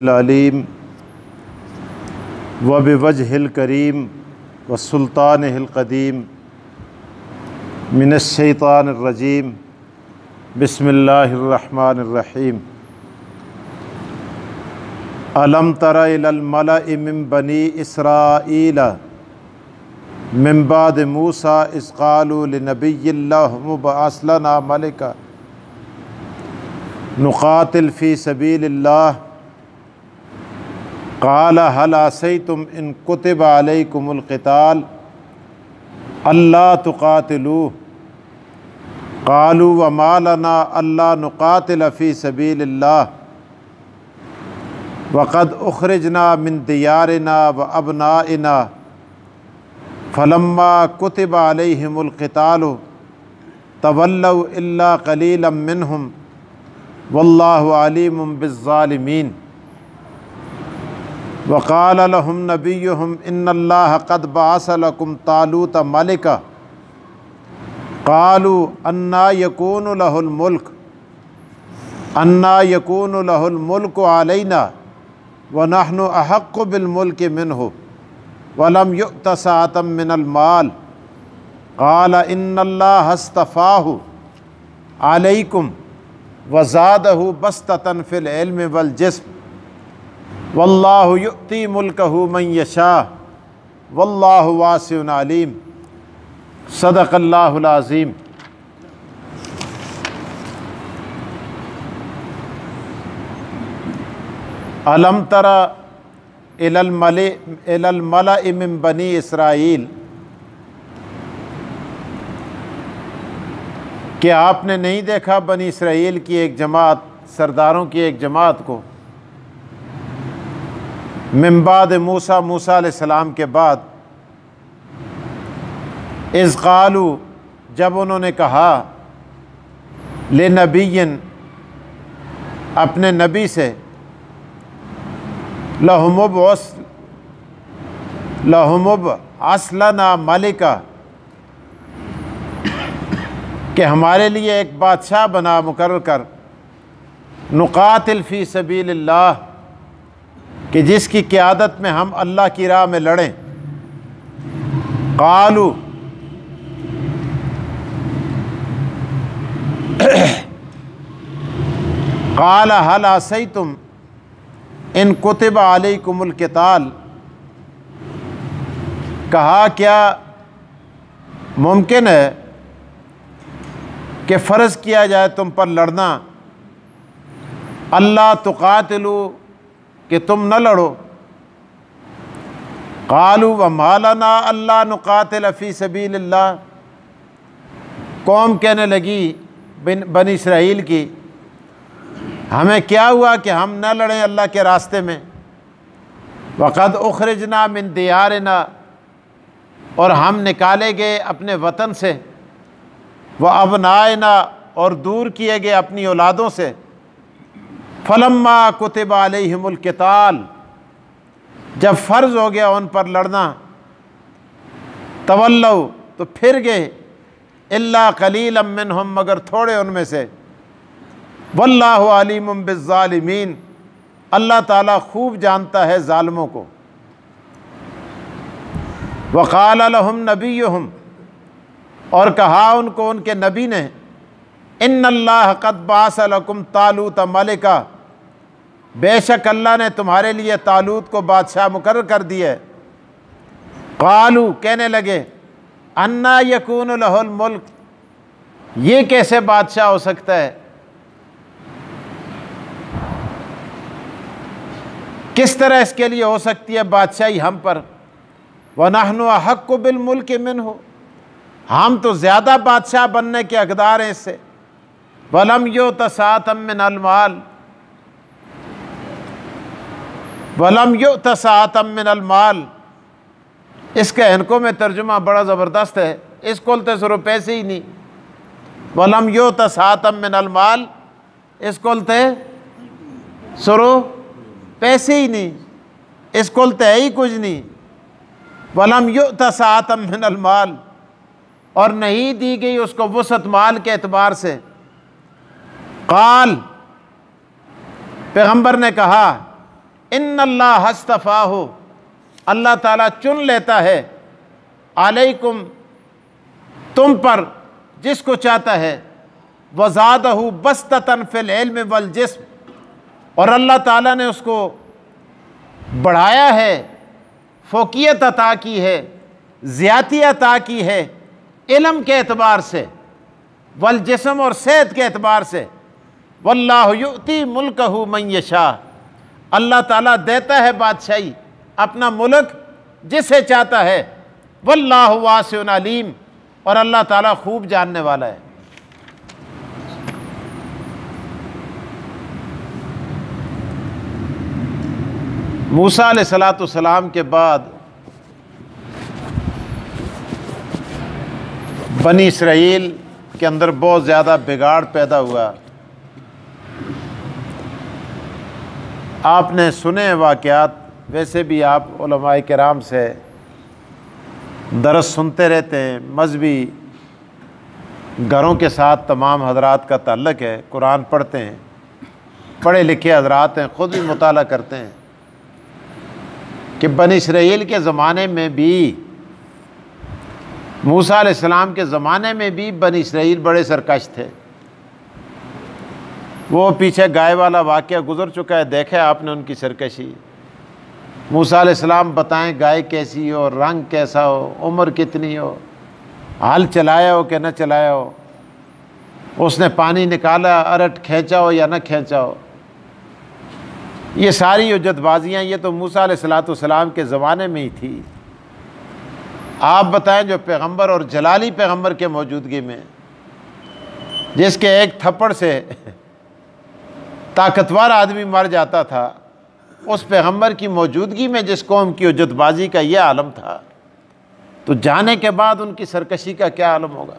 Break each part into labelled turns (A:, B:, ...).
A: العلیم وبوجہ الکریم وسلطانہ القدیم من الشیطان الرجیم بسم اللہ الرحمن الرحیم الم تر الی الملأ من بنی اسرائیل من بعد موسیٰ اذ قالوا لنبی اللہم ابعث لنا ملکا نقاتل فی سبیل اللہ قال هل عصیتم ان کتب علیکم القتال الا تقاتلوا قالوا وما لنا الا نقاتل فی سبیل اللہ وقد اخرجنا من دیارنا وابنائنا فلما کتب علیہم القتال تولوا الا قلیلا منہم واللہ علیم بالظالمین وقال لهم نبیہم ان اللہ قد بعث لکم طالوت ملکا قالوا انا یکون له الملک علینا ونحن احق بالملک منہ ولم یؤت سعۃ من المال قال ان اللہ اصطفاہ علیکم وزادہ بسطۃ فی العلم والجسم واللہ یؤتی ملکہ من یشاء واللہ واسع علیم صدق اللہ العظیم۔ الم تر الی الملأ من بنی اسرائیل، کہ آپ نے نہیں دیکھا بنی اسرائیل کی ایک جماعت، سرداروں کی ایک جماعت کو، من بعد موسیٰ، موسیٰ علیہ السلام کے بعد، اذ قالوا، جب انہوں نے کہا، لنبی، اپنے نبی سے، لہم ابعث لنا ملکا، کہ ہمارے لیے ایک بادشاہ بنا مقرر کر، نقاتل فی سبیل اللہ، کہ جس کی قیادت میں ہم اللہ کی راہ میں لڑیں۔ قالوا، قال هل عصیتم ان کتب علیکم القتال، کہا کیا ممکن ہے کہ فرض کیا جائے تم پر لڑنا، اللہ تقاتلوا، کہ تم نہ لڑو، قالوا وما لنا الا نقاتل فی سبیل اللہ، قوم کہنے لگی بنی اسرائیل کی، ہمیں کیا ہوا کہ ہم نہ لڑیں اللہ کے راستے میں، وقد اخرجنا من دیارنا، اور ہم نکالے گئے اپنے وطن سے، وابنائنا، اور دور کیے گئے اپنی اولادوں سے، فلما کتب علیہم القتال، جب فرض ہو گیا ان پر لڑنا، تولوا، تو پھر گئے، الا قلیلا منہم، مگر تھوڑے ان میں سے، واللہ علیم بالظالمین، اللہ تعالیٰ خوب جانتا ہے ظالموں کو۔ وقال لهم نبیہم، اور کہا ان کو ان کے نبی نے، ان اللہ قد بعث لکم طالوت ملکا، بے شک اللہ نے تمہارے لیے طالوت کو بادشاہ مقرر کر دیا ہے۔ قالوا، کہنے لگے، انا یکون لہ الملک، یہ کیسے بادشاہ ہو سکتا ہے، کس طرح اس کے لیے ہو سکتی ہے بادشاہی ہم پر، ونحن احق بالملک منہ، ہم تو زیادہ بادشاہ بننے کے حقدار ہیں اس سے، ولم یؤت سعۃ من المال، ولم یؤت سعۃ من المال، اس کے ہنکوں میں ترجمہ بڑا زبردست ہے، اس کو بولتے سرو پیسے ہی نہیں، ولم یؤت سعۃ من المال، اس کو بولتے سرو پیسے ہی نہیں، اس کو بولتے ہے ہی کچھ نہیں، ولم یؤت سعۃ من المال، اور نہیں دی گئی اس کو وسعت مال کے اعتبار سے۔ قال، پیغمبر نے کہا ان اللہ اصطفاہ، اللہ تعالیٰ چن لیتا ہے، علیکم تم پر، جس کو چاہتا ہے، وزادہ بسطۃ فی العلم والجسم، اور اللہ تعالیٰ نے اس کو بڑھایا ہے، فوقیت عطا کی ہے، زیادتی عطا کی ہے علم کے اعتبار سے، والجسم اور صحت کے اعتبار سے۔ واللہ یؤتی ملکہ من یشاء، اللہ تعالیٰ دیتا ہے بادشاہی، اپنا ملک جسے چاہتا ہے۔ واللہ واسع علیم، اور اللہ تعالیٰ خوب جاننے والا ہے۔ موسیٰ علیہ السلام کے بعد بنی اسرائیل کے اندر بہت زیادہ بگاڑ پیدا ہوا۔ آپ نے سنے واقعات، ویسے بھی آپ علماء کرام سے درس سنتے رہتے ہیں، مذہبی گھروں کے ساتھ تمام حضرات کا تعلق ہے، قرآن پڑھتے ہیں، پڑھے لکھے حضرات ہیں، خود بھی مطالعہ کرتے ہیں کہ بنی اسرائیل کے زمانے میں بھی، موسیٰ علیہ السلام کے زمانے میں بھی بنی اسرائیل بڑے سرکش تھے۔ وہ پیچھے گائے والا واقعہ گزر چکا ہے، دیکھیں آپ نے ان کی سرکشی۔ موسیٰ علیہ السلام بتائیں گائے کیسی ہو، رنگ کیسا ہو، عمر کتنی ہو، ہل چلایا ہو کہ نہ چلایا ہو، اس نے پانی نکالا، ارٹ کھینچا ہو یا نہ کھینچا ہو، یہ ساری حجت بازیاں یہ تو موسیٰ علیہ السلام کے زمانے میں ہی تھی۔ آپ بتائیں جو پیغمبر اور جلالی پیغمبر کے موجودگی میں، جس کے ایک تھپڑ سے طاقتور آدمی مر جاتا تھا، اس پیغمبر کی موجودگی میں جس قوم کی حجت بازی کا یہ عالم تھا، تو جانے کے بعد ان کی سرکشی کا کیا عالم ہوگا؟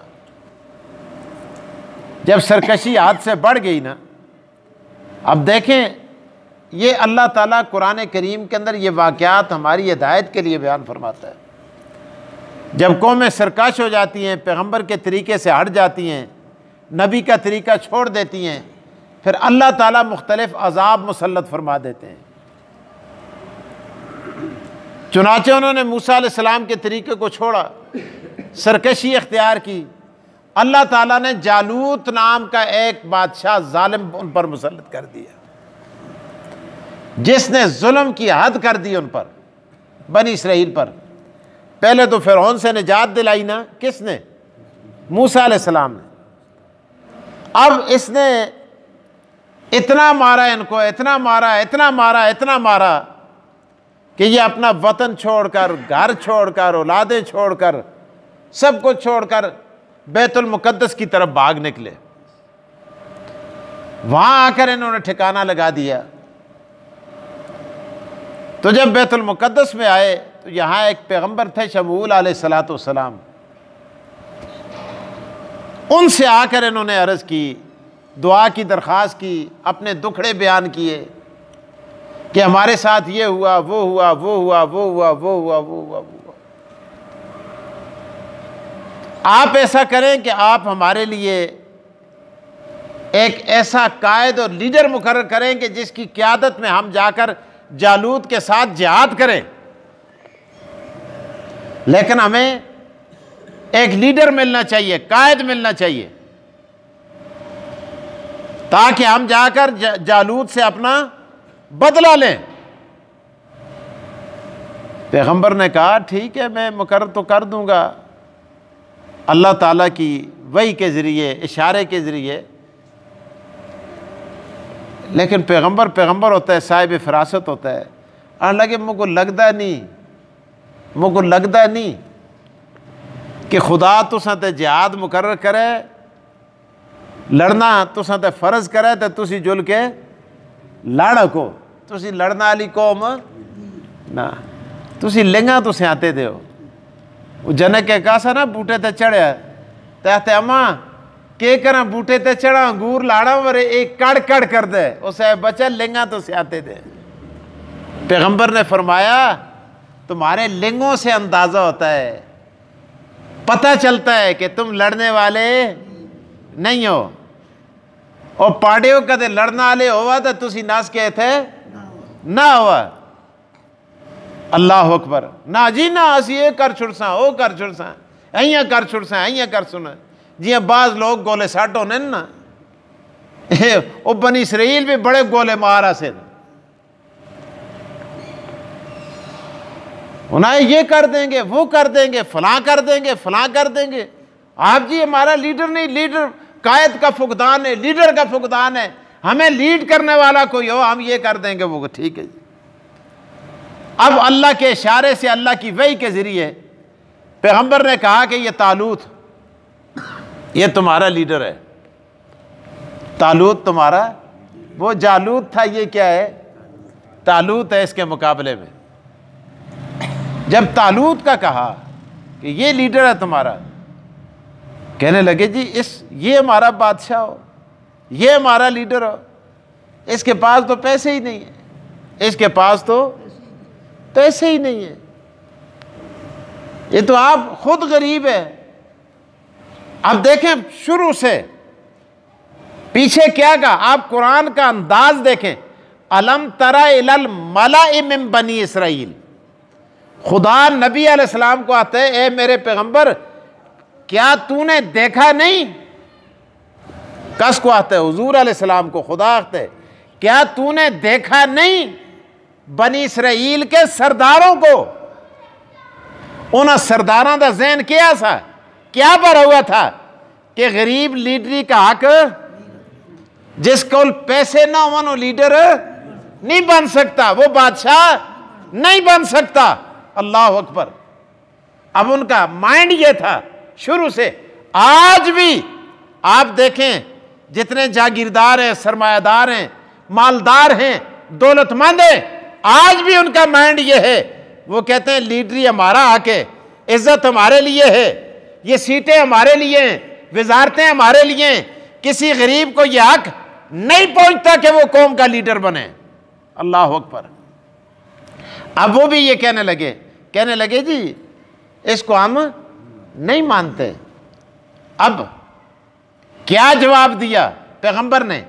A: جب سرکشی حد سے بڑھ گئی نا، اب دیکھیں یہ اللہ تعالیٰ قرآن کریم کے اندر یہ واقعات ہماری ہدایت کے لیے بیان فرماتا ہے۔ جب قومیں سرکش ہو جاتی ہیں، پیغمبر کے طریقے سے ہٹ جاتی ہیں، نبی کا طریقہ چھوڑ دیتی ہیں، پھر اللہ تعالیٰ مختلف عذاب مسلط فرما دیتے ہیں۔ چنانچہ انہوں نے موسیٰ علیہ السلام کے طریقے کو چھوڑا، سرکشی اختیار کی، اللہ تعالیٰ نے جالوت نام کا ایک بادشاہ ظالم ان پر مسلط کر دیا، جس نے ظلم کی حد کر دی ان پر، بنی اسرائیل پر۔ پہلے تو فرعون سے نجات دلائی نا، کس نے؟ موسیٰ علیہ السلام نے۔ اب اس نے اتنا مارا ان کو، اتنا مارا، اتنا مارا، اتنا مارا کہ یہ اپنا وطن چھوڑ کر، گھر چھوڑ کر، اولادیں چھوڑ کر، سب کچھ چھوڑ کر بیت المقدس کی طرف بھاگ نکلے۔ وہاں آ کر انہوں نے ٹھکانہ لگا دیا۔ تو جب بیت المقدس میں آئے تو یہاں ایک پیغمبر تھے شمعون علیہ السلام، ان سے آ کر انہوں نے عرض کی، دعا کی درخواست کی، اپنے دکھڑے بیان کیے کہ ہمارے ساتھ یہ ہوا، وہ ہوا، وہ ہوا، وہ ہوا، وہ ہوا، وہ ہوا، وہ ہوا۔ آپ ایسا کریں کہ آپ ہمارے لیے ایک ایسا قائد اور لیڈر مقرر کریں کہ جس کی قیادت میں ہم جا کر جالوت کے ساتھ جہاد کریں، لیکن ہمیں ایک لیڈر ملنا چاہیے، قائد ملنا چاہیے، تاکہ ہم جا کر جالوت سے اپنا بدلہ لیں۔ پیغمبر نے کہا ٹھیک ہے، میں مقرر تو کر دوں گا، اللہ تعالیٰ کی وحی کے ذریعے، اشارے کے ذریعے۔ لیکن پیغمبر ہوتا ہے، صاحب فراست ہوتا ہے، حالانکہ مجھ کو لگتا نہیں کہ خدا تساں تے جہاد مقرر کرے، لڑنا تساں تے فرض کرے تے تسی جل کے لڑ کو، تسی لڑنا والی قوم نہ، تسی لنگا تو سیاتے دے ہو۔ وہ جنک کے کہا سا نا بوٹے تے چڑھیا تے اماں کہ کرا بوٹے تے چڑھا انگور لاڑا ورے ایک کڑ کڑ کر دے، اسے بچہ لنگا تو سیاتے دے۔ پیغمبر نے فرمایا تمہارے لنگوں سے اندازہ ہوتا ہے، پتہ چلتا ہے کہ تم لڑنے والے نہیں ہو، اور پاڑیوں کدے لڑنا والے ہوا تو تسی ناس کے تھے نہ ہوا اللہ اکبر نہ جی نہ اسی یہ کر چھڑساں وہ کر چھڑساں ایاں کر چھڑساں ایاں کر سنا جی بعض لوگ گولے سٹ ہونے نا وہ بنی اسرائیل بھی بڑے گولے مارا سے انہیں یہ کر دیں گے وہ کر دیں گے فلاں کر دیں گے فلاں کر دیں گے. آپ جی ہمارا لیڈر نہیں, لیڈر قائد کا فقدان ہے, لیڈر کا فقدان ہے, ہمیں لیڈ کرنے والا کوئی ہو ہم یہ کر دیں گے وہ ٹھیک ہے جی. اب اللہ کے اشارے سے اللہ کی وحی کے ذریعے پیغمبر نے کہا کہ یہ طالوت یہ تمہارا لیڈر ہے. طالوت تمہارا, وہ جالوت تھا یہ کیا ہے طالوت ہے اس کے مقابلے میں. جب طالوت کا کہا کہ یہ لیڈر ہے تمہارا, کہنے لگے جی یہ ہمارا بادشاہ ہو, یہ ہمارا لیڈر ہو, اس کے پاس تو پیسے ہی نہیں ہیں, اس کے پاس تو پیسے ہی نہیں ہیں, یہ تو آپ خود غریب ہے. اب دیکھیں شروع سے پیچھے کیا کہا, آپ قرآن کا انداز دیکھیں. الم تر الی الملأ من بنی اسرائیل, خدا نبی علیہ السلام کو آتے ہیں اے میرے پیغمبر کیا تو نے دیکھا نہیں, کس کو آتے ہیں حضور علیہ السلام کو خدا آتے کیا تو نے دیکھا نہیں بنی اسرائیل کے سرداروں کو. انہاں سرداراں دا ذہن کیا سا, کیا بھرا ہوا تھا کہ غریب لیڈری کا حق, جس کو پیسے نہ ہوں وہ لیڈر نہیں بن سکتا, وہ بادشاہ نہیں بن سکتا. اللہ اکبر. اب ان کا مائنڈ یہ تھا شروع سے. آج بھی آپ دیکھیں جتنے جاگیردار ہیں, سرمایہ دار ہیں, مالدار ہیں, دولت مند ہیں, آج بھی ان کا مائنڈ یہ ہے, وہ کہتے ہیں لیڈری ہمارا حق ہے, عزت ہمارے لیے ہے, یہ سیٹیں ہمارے لیے ہیں, وزارتیں ہمارے لیے ہیں. کسی غریب کو یہ حق نہیں پہنچتا کہ وہ قوم کا لیڈر بنے. اللہ اکبر. اب وہ بھی یہ کہنے لگے جی اس کو ہم نہیں مانتے. اب کیا جواب دیا پیغمبر نے؟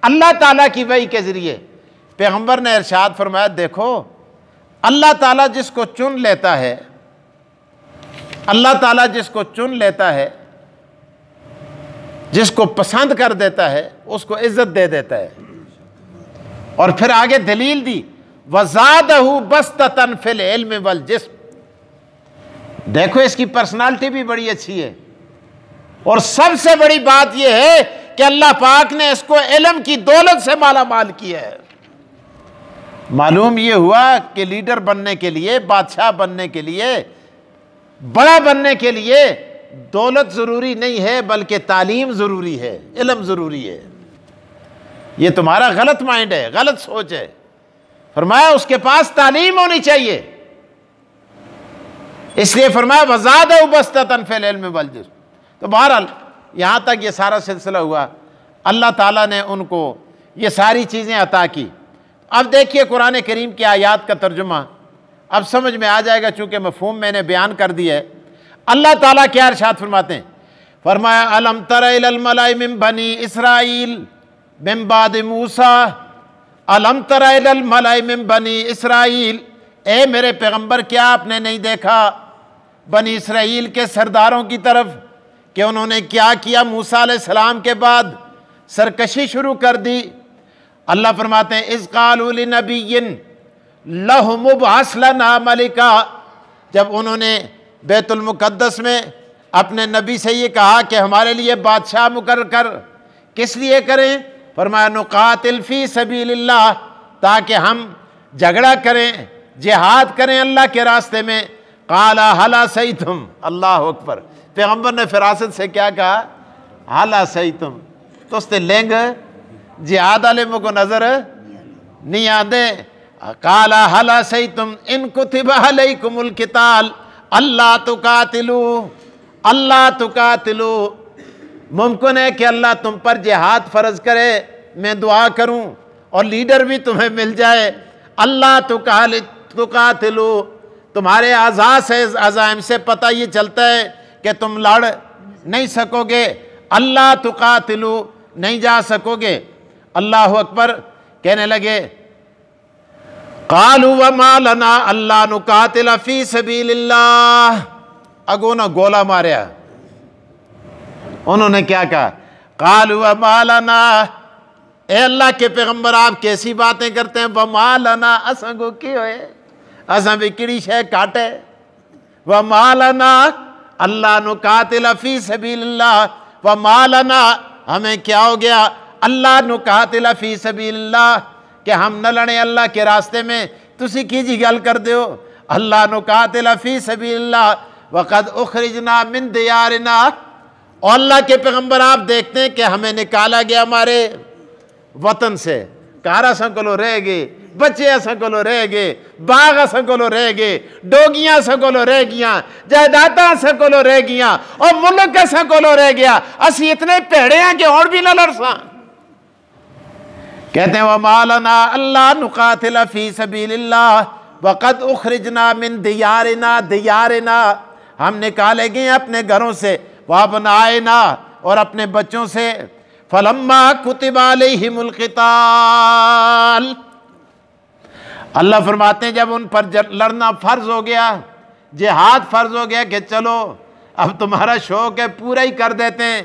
A: اللہ تعالیٰ کی وحی کے ذریعے پیغمبر نے ارشاد فرمایا دیکھو اللہ تعالیٰ جس کو چن لیتا ہے, اللہ تعالیٰ جس کو چن لیتا ہے, جس کو پسند کر دیتا ہے اس کو عزت دے دیتا ہے. اور پھر آگے دلیل دی وَزَادَهُ بَسْطَةً فِي الْعِلْمِ وَالْجِسْمِ. دیکھو اس کی پرسنالٹی بھی بڑی اچھی ہے, اور سب سے بڑی بات یہ ہے کہ اللہ پاک نے اس کو علم کی دولت سے مالا مال کیا ہے. معلوم یہ ہوا کہ لیڈر بننے کے لیے, بادشاہ بننے کے لیے, بڑا بننے کے لیے دولت ضروری نہیں ہے بلکہ تعلیم ضروری ہے, علم ضروری ہے. یہ تمہارا غلط مائنڈ ہے, غلط سوچ ہے. فرمایا اس کے پاس تعلیم ہونی چاہیے, اس لیے فرمایا وَزَادَهُ بَسْطَةً فِي الْعِلْمِ وَالْجِسْمِ. تو بہرحال یہاں تک یہ سارا سلسلہ ہوا, اللہ تعالیٰ نے ان کو یہ ساری چیزیں عطا کی. اب دیکھیے قرآن کریم کی آیات کا ترجمہ اب سمجھ میں آ جائے گا, چونکہ مفہوم میں نے بیان کر دیا ہے. اللہ تعالیٰ کیا ارشاد فرماتے ہیں؟ فرمایا الم تر الی الملأ من بنی اسرائیل من بعد موسیٰ. الم تر الی الملأ من بنی اسرائیل, اے میرے پیغمبر کیا آپ نے نہیں دیکھا بنی اسرائیل کے سرداروں کی طرف کہ انہوں نے کیا کیا موسیٰ علیہ السلام کے بعد؟ سرکشی شروع کر دی. اللہ فرماتے ہیں اذ قالوا لنبی لہم ابعث لنا ملکا, جب انہوں نے بیت المقدس میں اپنے نبی سے یہ کہا کہ ہمارے لیے بادشاہ مقرر کر. کس لیے کریں؟ فرمایا نقاتل فی سبیل اللہ, تاکہ ہم جھگڑا کریں, جہاد کریں اللہ کے راستے میں. قال هل عصیتم, اللہ اکبر. پیغمبر نے فراست سے کیا کہا؟ هل عصیتم. تو اس نے لینگ جہاد علیہ کو نظر نہیں آدھے. قال هل عصیتم ان کتب علیکم القتال اللہ تقاتلوا, اللہ تقاتلوا. ممکن ہے کہ اللہ تم پر جہاد فرض کرے, میں دعا کروں اور لیڈر بھی تمہیں مل جائے. اللہ تقاتلوا, تمہارے عزائم سے پتہ یہ چلتا ہے کہ تم لڑ نہیں سکو گے. اللہ تقاتلوا, نہیں جا سکو گے. اللہ اکبر. کہنے لگے قالوا وما لنا الا نقاتل فی سبیل اللہ، اگو نہ گولا ماریا، انہوں نے کیا کہا؟ قالوا وما لنا، اے اللہ کے پیغمبر آپ کیسی باتیں کرتے ہیں، وما لنا، اساں کو کی ہوئے، اساں بھی کڑی شے کاٹے، وما لنا اللہ نقاتل فی سبیل اللہ، وما لنا ہمیں کیا ہو گیا، اللہ نقاتل فی سبیل اللہ کہ ہم نہ لڑیں اللہ کے راستے میں، تسی کی جی گل کر دیو، اللہ نقاتل فی سبیل اللہ وقد اخرجنا من دیارنا، اور اللہ کے پیغمبر آپ دیکھتے ہیں کہ ہمیں نکالا گیا ہمارے وطن سے، کار اساں کولو رہ گئے، بچے اساں کولو رہ گئے، باغ اساں کولو رہ گئے، ڈوگیاں اساں کولو رہ گیاں، جائیداداں اساں کولو رہ گیاں، اور ملک اساں کولو رہ گیا، اسی اتنے پیڑے ہیں کہ اور بھی نہ لڑساں۔ کہتے ہیں وَمَا لَنَا أَلَّا نُقَاتِلَ فِي سَبِيلِ اللَّهِ وَقَدْ أُخْرِجْنَا مِن دِيَارِنَا، ہم نکالے گئے اپنے گھروں سے، وَأَبْنَائِنَا، اور اپنے بچوں سے، فَلَمَّا كُتِبَ عَلَيْهِمُ الْقِتَالُ، اللہ فرماتے ہیں جب ان پر لڑنا فرض ہو گیا، جہاد فرض ہو گیا کہ چلو اب تمہارا شوق ہے پورا ہی کر دیتے ہیں،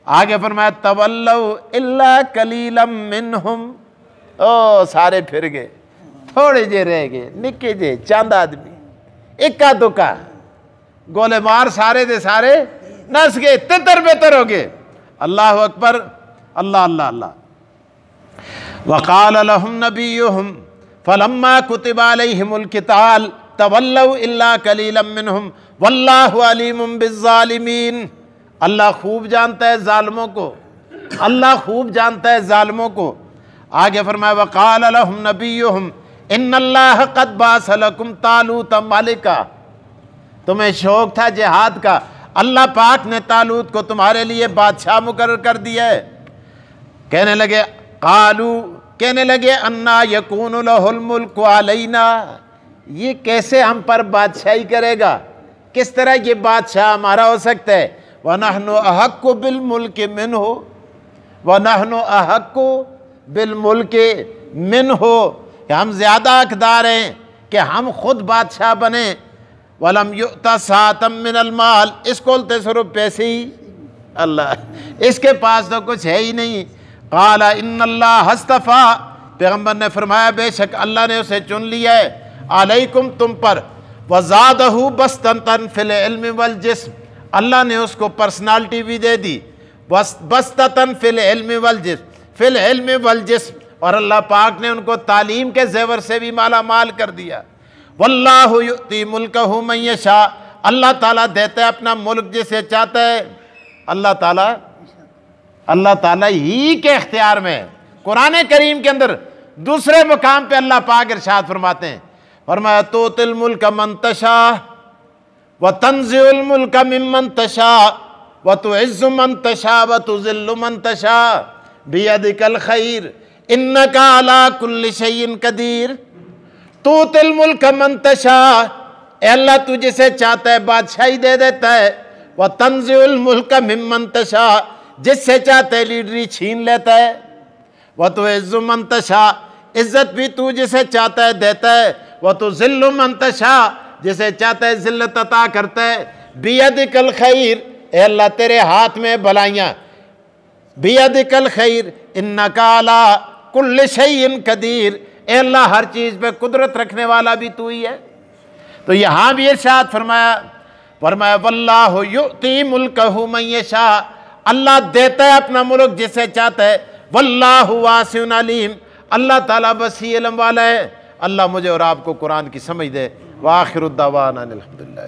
A: آگے فرمایا تولوا الا قلیلا منہم، او سارے پھر گئے، تھوڑے جے رہ گئے، نکے جے چاند آدمی، اکا دکا، گولے مار سارے دے سارے نس گئے، تتر بتر ہو گئے۔ اللہ اکبر، اللہ اللہ اللہ۔ وقال لهم نبیہم فلما كتب علیہم القتال تولوا الا قلیلا منہم واللہ علیم بالظالمین، اللہ خوب جانتا ہے ظالموں کو، اللہ خوب جانتا ہے ظالموں کو۔ آگے فرمایا وقال لهم نبیہم ان اللہ قد بعث لکم طالوت ملکا، تمہیں شوق تھا جہاد کا، اللہ پاک نے طالوت کو تمہارے لیے بادشاہ مقرر کر دیا ہے۔ کہنے لگے کہنے لگے انا یکون لہ الملک علینا، یہ کیسے ہم پر بادشاہی کرے گا، کس طرح یہ بادشاہ ہمارا ہو سکتا ہے، وَنَحْنُ أَحَقُّ بِالْمُلْكِ مِنْهُ وَنَحْنُ أَحَقُّ بِالْمُلْكِ مِنْهُ، کہ ہم زیادہ حقدار ہیں کہ ہم خود بادشاہ بنیں، وَلَمْ يُؤْتَ سَاعَةً مِّنَ الْمَالِ، اس کو بولتے صرف پیسے ہی، اللہ اس کے پاس تو کچھ ہے ہی نہیں۔ قال ان اللہ اصطفیٰ، پیغمبر نے فرمایا بے شک اللہ نے اسے چن لیا ہے، علیکم تم پر، وزادہ بسطۃ فی العلم والجسم، اللہ نے اس کو پرسنالٹی بھی دے دی، بسطۃ فی العلم والجسم، فی العلم والجسم، اور اللہ پاک نے ان کو تعلیم کے زیور سے بھی مالا مال کر دیا۔ واللہ یؤتی ملکہ من یشاء، اللہ تعالیٰ دیتا ہے اپنا ملک جسے چاہتا ہے، اللہ تعالیٰ ہی کے اختیار میں ہے۔ قرآن کریم کے اندر دوسرے مقام پہ اللہ پاک ارشاد فرماتے ہیں، فرمایا تؤتی الملک من تشاء وتنزع الملک ممن تشاء وتعز من تشاء وتذل من تشاء بیدک الخیر انک علی کل شیء قدیر۔ تؤتی الملک من تشاء، اے اللہ تو جسے چاہتا ہے بادشاہی دے دیتا ہے، وتنزع الملک ممن تشاء، جس سے چاہتا ہے لیڈری چھین لیتا ہے، وتعز من تشاء، عزت بھی تو جسے چاہتا ہے دیتا ہے، وتذل من تشاء، جسے چاہتا ہے ذلت عطا کرتا ہے، بیدک الخیر، اے اللہ تیرے ہاتھ میں بھلائیاں، بیدک الخیر انک علی کل شیء قدیر، اے اللہ ہر چیز پہ قدرت رکھنے والا بھی تو ہی ہے۔ تو یہاں بھی ارشاد فرمایا واللہ یؤتی ملکہ من یشاء، اللہ دیتا ہے اپنا ملک جسے چاہتا ہے، واللہ واسع علیم، اللہ تعالیٰ وسیع علم والا ہے۔ اللہ مجھے اور آپ کو قرآن کی سمجھ دے۔ وآخر الدعوانا الحمدللہ۔